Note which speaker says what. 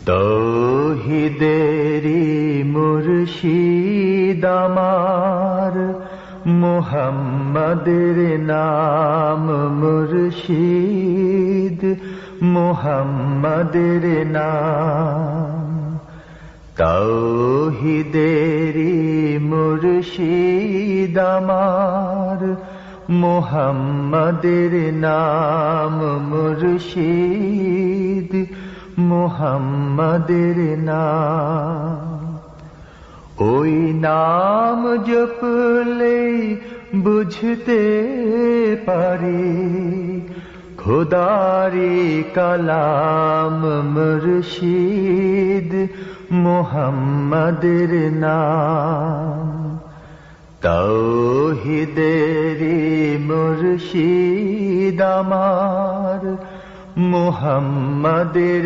Speaker 1: তৌহিদেরি মুর্শিদ আমার, মুহাম্মাদের নাম মুর্শিদ, মুহাম্মাদের নাম। তৌহিদেরি মুর্শিদ আমার, মুহাম্মাদের নাম মুর্শিদ, মুহাম্মাদের নাম। ওই নাম জপলেই বুঝতে পারি খোদারি কালাম মুর্শিদ, মুহাম্মাদের নাম। তৌহিদেরি মুর্শিদ আমার, মুহাম্মাদের